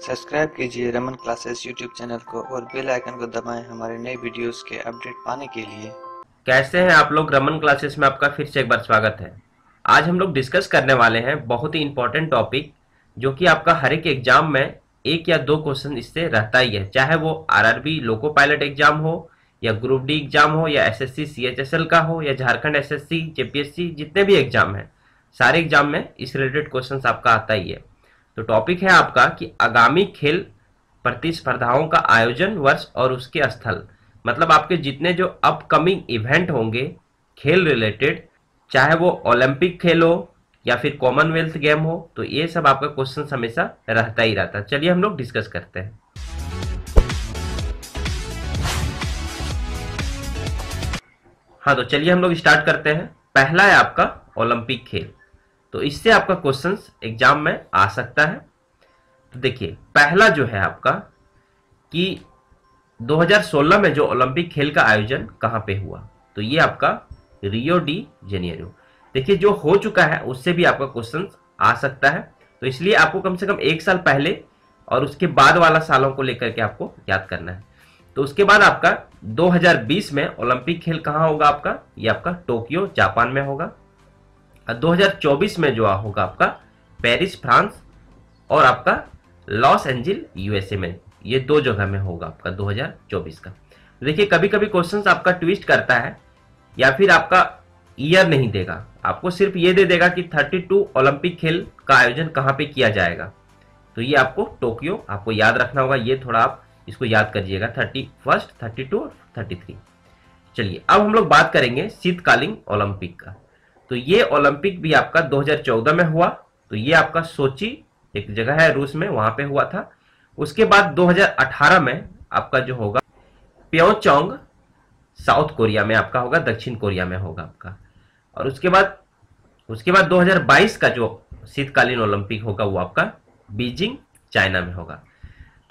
Subscribe कीजिए Raman classes YouTube channel को और बेल आइकन को दबाएं हमारे नए वीडियोस के अपडेट पाने के लिए। कैसे हैं आप लोग। रमन क्लासेस में आपका फिर से एक बार स्वागत है। आज हम लोग डिस्कस करने वाले हैं बहुत ही इंपॉर्टेंट टॉपिक, जो कि आपका हर एक एग्जाम में एक या दो क्वेश्चन इससे रहता ही है, चाहे वो आरआरबी लोको पायलट एग्जाम हो या ग्रुप डी एग्जाम हो या एसएससी सीएचएसएल का हो या झारखंड एसएससी जेपीएससी, जितने भी एग्जाम हैं सारे एग्जाम में इस रिलेटेड क्वेश्चन आपका आता ही है। तो टॉपिक है आपका कि आगामी खेल प्रतिस्पर्धाओं का आयोजन वर्ष और उसके स्थल, मतलब आपके जितने जो अपकमिंग इवेंट होंगे खेल रिलेटेड, चाहे वो ओलंपिक खेल हो या फिर कॉमनवेल्थ गेम हो, तो ये सब आपका क्वेश्चन हमेशा रहता ही रहता है। चलिए हम लोग डिस्कस करते हैं। हाँ, तो चलिए हम लोग स्टार्ट करते हैं। पहला है आपका ओलंपिक खेल, तो इससे आपका क्वेश्चन एग्जाम में आ सकता है। तो देखिए, पहला जो है आपका कि 2016 में जो ओलंपिक खेल का आयोजन कहां पे हुआ, तो ये आपका रियो डी जेनेरियो। देखिए, जो हो चुका है उससे भी आपका क्वेश्चन आ सकता है, तो इसलिए आपको कम से कम एक साल पहले और उसके बाद वाला सालों को लेकर के आपको याद करना है। तो उसके बाद आपका 2020 में ओलंपिक खेल कहां होगा आपका, ये आपका टोक्यो जापान में होगा। और 2024 में जो होगा आपका पेरिस फ्रांस और आपका लॉस एंजिल यूएसए में, ये दो जगह में होगा आपका 2024 का। देखिए, कभी कभी क्वेश्चंस आपका ट्विस्ट करता है या फिर आपका ईयर नहीं देगा, आपको सिर्फ ये दे देगा कि 32 ओलंपिक खेल का आयोजन कहां पे किया जाएगा। तो ये आपको टोक्यो आपको याद रखना होगा, ये थोड़ा आप इसको याद करिएगा, 31, 32 और 33। चलिए अब हम लोग बात करेंगे शीतकालीन ओलंपिक का। तो ये ओलंपिक भी आपका 2014 में हुआ, तो ये आपका सोची एक जगह है रूस में, वहां पे हुआ था। उसके बाद 2018 में आपका जो होगा प्योंगयांग साउथ कोरिया में आपका होगा, दक्षिण कोरिया में होगा आपका। और उसके बाद 2022 का जो शीतकालीन ओलंपिक होगा वो आपका बीजिंग चाइना में होगा।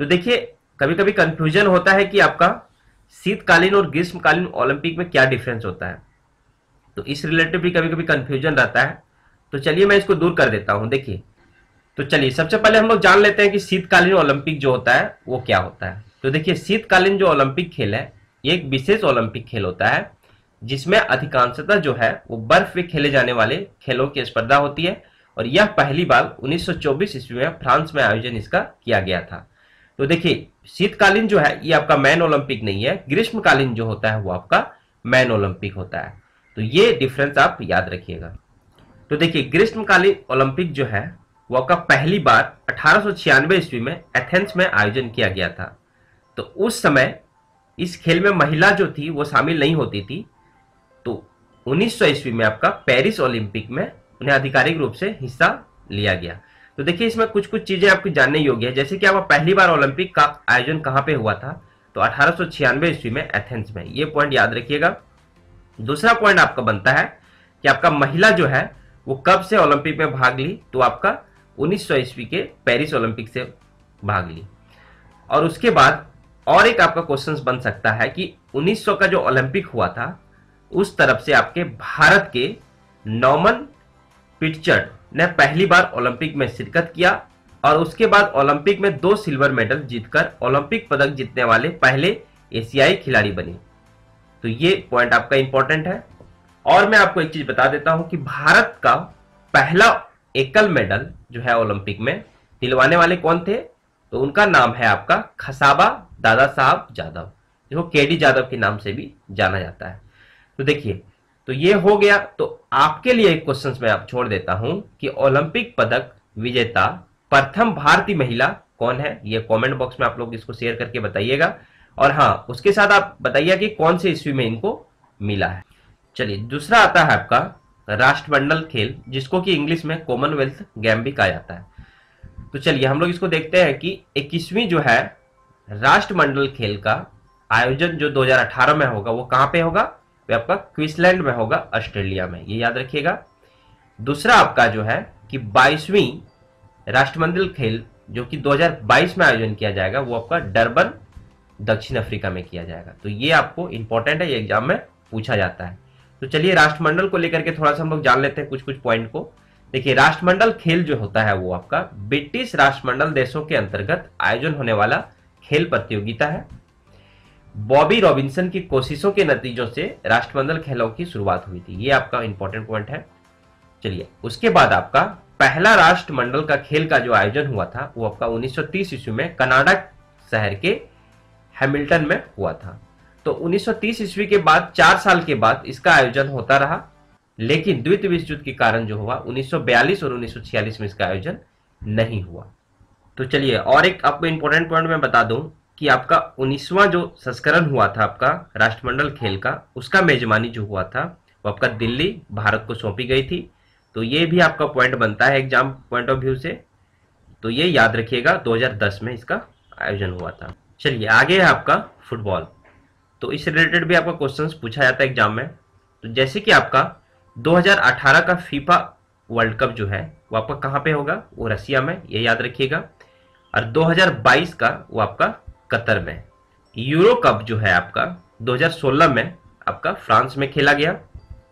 तो देखिए, कभी कभी कंफ्यूजन होता है कि आपका शीतकालीन और ग्रीष्मकालीन ओलंपिक में क्या डिफरेंस होता है, तो इस रिलेटेड भी कभी कभी कंफ्यूजन रहता है। तो चलिए मैं इसको दूर कर देता हूं। देखिए, तो चलिए सबसे पहले हम लोग जान लेते हैं कि शीतकालीन ओलंपिक जो होता है वो क्या होता है। तो देखिए, शीतकालीन जो ओलंपिक खेल है ये एक विशेष ओलंपिक खेल होता है, जिसमें अधिकांशतः जो है वो बर्फ में खेले जाने वाले खेलों की स्पर्धा होती है। और यह पहली बार 1924 ईस्वी में फ्रांस में आयोजन इसका किया गया था। तो देखिए, शीतकालीन जो है ये आपका मैन ओलंपिक नहीं है, ग्रीष्मकालीन जो होता है वो आपका मैन ओलंपिक होता है। तो ये डिफरेंस आप याद रखिएगा। तो देखिए, ग्रीष्मकालीन ओलंपिक जो है वो आपका पहली बार 1896 ईस्वी में एथेंस में आयोजन किया गया था। तो उस समय इस खेल में महिला जो थी वो शामिल नहीं होती थी। तो 1900 ईस्वी में आपका पेरिस ओलंपिक में उन्हें आधिकारिक रूप से हिस्सा लिया गया। तो देखिए, इसमें कुछ कुछ चीजें आपकी जानने योग्य है, जैसे कि आपका पहली बार ओलंपिक का आयोजन कहां पे हुआ था, तो 1896 ईस्वी में एथेंस में, ये पॉइंट याद रखिएगा। दूसरा पॉइंट आपका बनता है कि आपका महिला जो है वो कब से ओलंपिक में भाग ली, तो आपका 1900 ईस्वी के पेरिस ओलंपिक से भाग ली। और उसके बाद और एक आपका क्वेश्चन बन सकता है कि 1900 का जो ओलंपिक हुआ था उस तरफ से आपके भारत के नॉमन पिटचर्ड ने पहली बार ओलंपिक में शिरकत किया और उसके बाद ओलंपिक में 2 सिल्वर मेडल जीतकर ओलंपिक पदक जीतने वाले पहले एशियाई खिलाड़ी बने। तो ये पॉइंट आपका इंपॉर्टेंट है। और मैं आपको एक चीज बता देता हूं कि भारत का पहला एकल मेडल जो है ओलंपिक में दिलवाने वाले कौन थे, तो उनका नाम है आपका खसाबा दादा साहब जादव, जो केडी जादव के नाम से भी जाना जाता है। तो देखिए, तो ये हो गया। तो आपके लिए एक क्वेश्चन मैं आप छोड़ देता हूं कि ओलंपिक पदक विजेता प्रथम भारतीय महिला कौन है, ये कमेंट बॉक्स में आप लोग इसको शेयर करके बताइएगा। और हाँ, उसके साथ आप बताइए कि कौन से ईस्वी में इनको मिला है। चलिए, दूसरा आता है आपका राष्ट्रमंडल खेल, जिसको कि इंग्लिश में कॉमनवेल्थ गेम भी कहा जाता है। तो चलिए हम लोग इसको देखते हैं कि 21वीं जो है राष्ट्रमंडल खेल का आयोजन जो 2018 में होगा वो कहां पे होगा, वो आपका क्वींसलैंड में होगा, ऑस्ट्रेलिया में, ये याद रखिएगा। दूसरा आपका जो है कि 22वीं राष्ट्रमंडल खेल जो कि 2022 में आयोजन किया जाएगा वो आपका डरबन दक्षिण अफ्रीका में किया जाएगा। तो ये आपको इंपॉर्टेंट है, ये एग्जाम में पूछा जाता है। तो चलिए राष्ट्रमंडल को लेकर के थोड़ा सा हम लोग जान लेते हैं कुछ कुछ पॉइंट को। देखिए राष्ट्रमंडल खेल जो होता है वो आपका ब्रिटिश राष्ट्रमंडल देशों के अंतर्गत आयोजन होने वाला खेल प्रतियोगिता है। बॉबी रॉबिन्सन की कोशिशों के नतीजों से राष्ट्रमंडल खेलों की शुरुआत हुई थी, ये आपका इंपॉर्टेंट पॉइंट है। चलिए उसके बाद आपका पहला राष्ट्रमंडल का खेल का जो आयोजन हुआ था वो आपका 1930 ईस्वी में कनाडा शहर के हैमिल्टन में हुआ था। तो 1930 ईस्वी के बाद 4 साल के बाद इसका आयोजन होता रहा, लेकिन द्वितीय विश्व युद्ध के कारण जो हुआ 1942 और 1946 में इसका आयोजन नहीं हुआ। तो चलिए और एक आपको इंपॉर्टेंट पॉइंट मैं बता दूं कि आपका 19वां जो संस्करण हुआ था आपका राष्ट्रमंडल खेल का, उसका मेजबानी जो हुआ था वो आपका दिल्ली भारत को सौंपी गई थी। तो ये भी आपका पॉइंट बनता है एग्जाम पॉइंट ऑफ व्यू से, तो ये याद रखिएगा 2010 में इसका आयोजन हुआ था। चलिए आगे है आपका फुटबॉल। तो इस रिलेटेड भी आपका क्वेश्चंस पूछा जाता है एग्जाम में। तो जैसे कि आपका 2018 का फीफा वर्ल्ड कप जो है वो आपका कहाँ पे होगा, वो रसिया में, ये याद रखिएगा। और 2022 का वो आपका कतर में। यूरो कप जो है आपका 2016 में आपका फ्रांस में खेला गया,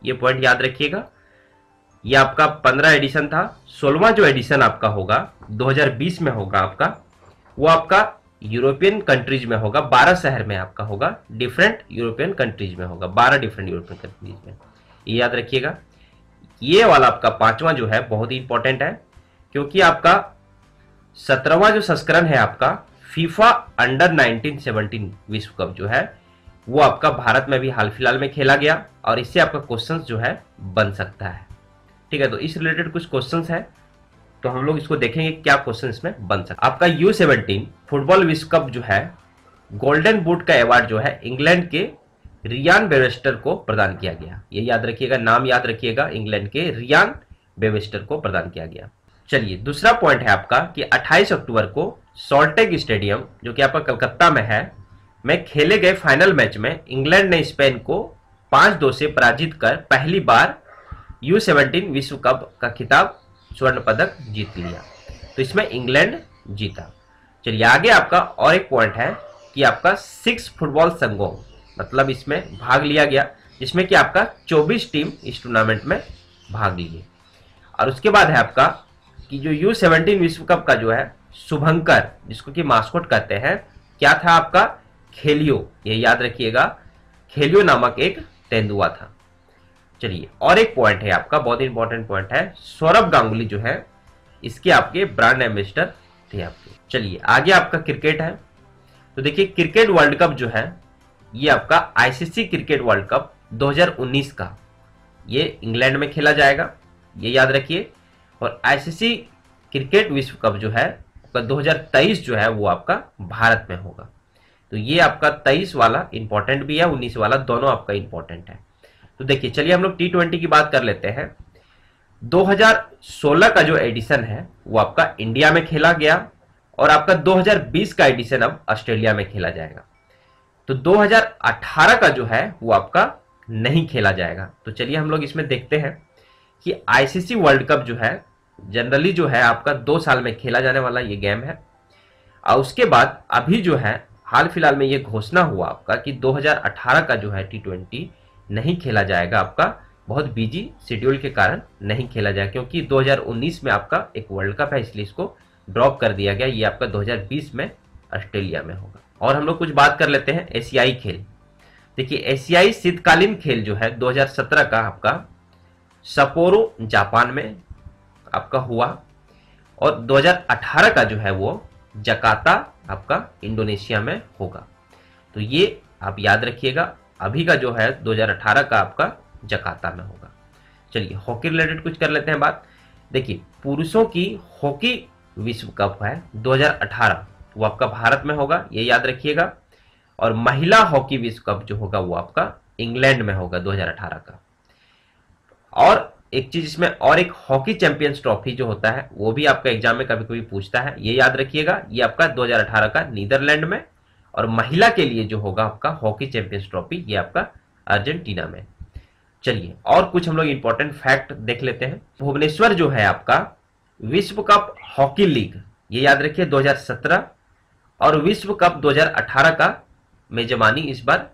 ये पॉइंट याद रखिएगा। ये आपका 15 एडिशन था। 16वां जो एडिशन आपका होगा 2020 में होगा आपका, वो आपका यूरोपियन कंट्रीज में होगा, 12 शहर में आपका होगा, डिफरेंट यूरोपियन कंट्रीज में होगा, 12 डिफरेंट यूरोपियन कंट्रीज में, ये याद रखिएगा। ये वाला आपका 5वां जो है बहुत ही इंपॉर्टेंट है, क्योंकि आपका 17वां जो संस्करण है आपका फीफा अंडर 1917 विश्व कप जो है वो आपका भारत में भी हाल फिलहाल में खेला गया, और इससे आपका क्वेश्चन जो है बन सकता है। ठीक है, तो इस रिलेटेड कुछ क्वेश्चंस है, तो हम लोग इसको देखेंगे क्या क्वेश्चन इसमें बन सकता है। आपका U17 फुटबॉल विश्व कप जो है गोल्डन बूट का अवार्ड जो है इंग्लैंड के रियान बेवेस्टर को प्रदान किया गया, ये याद रखिएगा, नाम याद रखिएगा, इंग्लैंड के रियान बेवेस्टर को प्रदान किया गया। चलिए दूसरा पॉइंट है आपका कि 28 अक्टूबर को सॉल्टेक स्टेडियम जो कि आपका कलकत्ता में है में खेले गए फाइनल मैच में इंग्लैंड ने स्पेन को 5-2 से पराजित कर पहली बार U17 विश्व कप का खिताब स्वर्ण पदक जीत लिया। तो इसमें इंग्लैंड जीता। चलिए आगे आपका और एक पॉइंट है कि आपका 6 फुटबॉल संघों मतलब इसमें भाग लिया गया, जिसमें कि आपका 24 टीम इस टूर्नामेंट में भाग लिए। और उसके बाद है आपका कि जो U17 विश्व कप का जो है शुभंकर, जिसको कि मास्कोट कहते हैं, क्या था आपका, खेलियो, ये याद रखिएगा, खेलियो नामक एक तेंदुआ था। चलिए और एक पॉइंट है आपका बहुत इंपॉर्टेंट पॉइंट है, सौरभ गांगुली जो है इसके आपके ब्रांड एम्बेसडर थे आपके। चलिए आगे आपका क्रिकेट है। तो देखिए क्रिकेट वर्ल्ड कप जो है ये आपका आईसीसी क्रिकेट वर्ल्ड कप 2019 का, ये इंग्लैंड में खेला जाएगा, ये याद रखिए। और आईसीसी क्रिकेट विश्व कप जो है आपका 2023 जो है वो आपका भारत में होगा। तो ये आपका 23 वाला इंपॉर्टेंट भी है, 19 वाला, दोनों आपका इंपॉर्टेंट है। तो देखिए चलिए हम लोग T20 की बात कर लेते हैं। 2016 का जो एडिशन है वो आपका इंडिया में खेला गया, और आपका 2020 का एडिशन अब ऑस्ट्रेलिया में खेला जाएगा। तो 2018 का जो है वो आपका नहीं खेला जाएगा। तो चलिए हम लोग इसमें देखते हैं कि आईसीसी वर्ल्ड कप जो है जनरली जो है आपका 2 साल में खेला जाने वाला ये गेम है। और उसके बाद अभी जो है हाल फिलहाल में ये घोषणा हुआ आपका कि 2018 का जो है T20 नहीं खेला जाएगा, आपका बहुत बिजी शेड्यूल के कारण नहीं खेला जाएगा, क्योंकि 2019 में आपका एक वर्ल्ड कप है, इसलिए इसको ड्रॉप कर दिया गया। ये आपका 2020 में ऑस्ट्रेलिया में होगा। और हम लोग कुछ बात कर लेते हैं एशियाई खेल। देखिए एशियाई शीतकालीन खेल जो है 2017 का आपका सपोरो जापान में आपका हुआ, और 2018 का जो है वो जकार्ता आपका इंडोनेशिया में होगा। तो ये आप याद रखिएगा, अभी का जो है 2018 का आपका जकार्ता में होगा। चलिए हॉकी रिलेटेड कुछ कर लेते हैं बात। देखिए पुरुषों की हॉकी विश्व कप है 2018, वो आपका भारत में होगा, ये याद रखिएगा। और महिला हॉकी विश्व कप जो होगा वो आपका इंग्लैंड में होगा 2018 का। और एक चीज इसमें और एक हॉकी चैंपियंस ट्रॉफी जो होता है वो भी आपका एग्जाम में कभी कभी पूछता है, ये याद रखिएगा, ये आपका 2018 का नीदरलैंड में। और महिला के लिए जो होगा आपका हॉकी चैंपियंस ट्रॉफी ये आपका अर्जेंटीना में। चलिए और कुछ हम लोग इंपॉर्टेंट फैक्ट देख लेते हैं। भुवनेश्वर जो है आपका विश्व कप हॉकी लीग, ये याद रखिए 2017, और विश्व कप 2018 का मेजबानी इस बार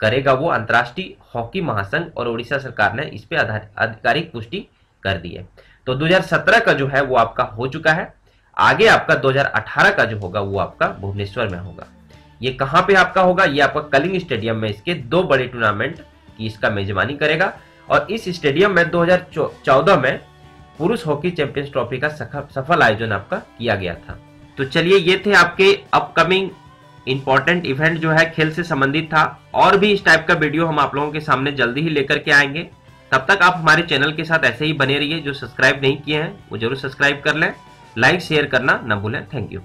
करेगा वो अंतर्राष्ट्रीय हॉकी महासंघ, और उड़ीसा सरकार ने इस पे आधिकारिक पुष्टि कर दी है। तो 2017 का जो है वो आपका हो चुका है। आगे आपका 2018 का जो होगा वो आपका भुवनेश्वर में होगा। ये कहां पे आपका होगा? ये आपका कलिंग स्टेडियम में इसके 2 बड़े टूर्नामेंट की इसका मेजबानी करेगा। और इस स्टेडियम में 2014 में पुरुष हॉकी चैंपियंस ट्रॉफी का सफल आयोजन आपका किया गया था। तो चलिए, ये थे आपके अपकमिंग इंपॉर्टेंट इवेंट जो है खेल से संबंधित था। और भी इस टाइप का वीडियो हम आप लोगों के सामने जल्दी ही लेकर के आएंगे। तब तक आप हमारे चैनल के साथ ऐसे ही बने रहिए। जो सब्सक्राइब नहीं किए हैं वो जरूर सब्सक्राइब कर लें, लाइक शेयर करना ना भूलें। Thank you.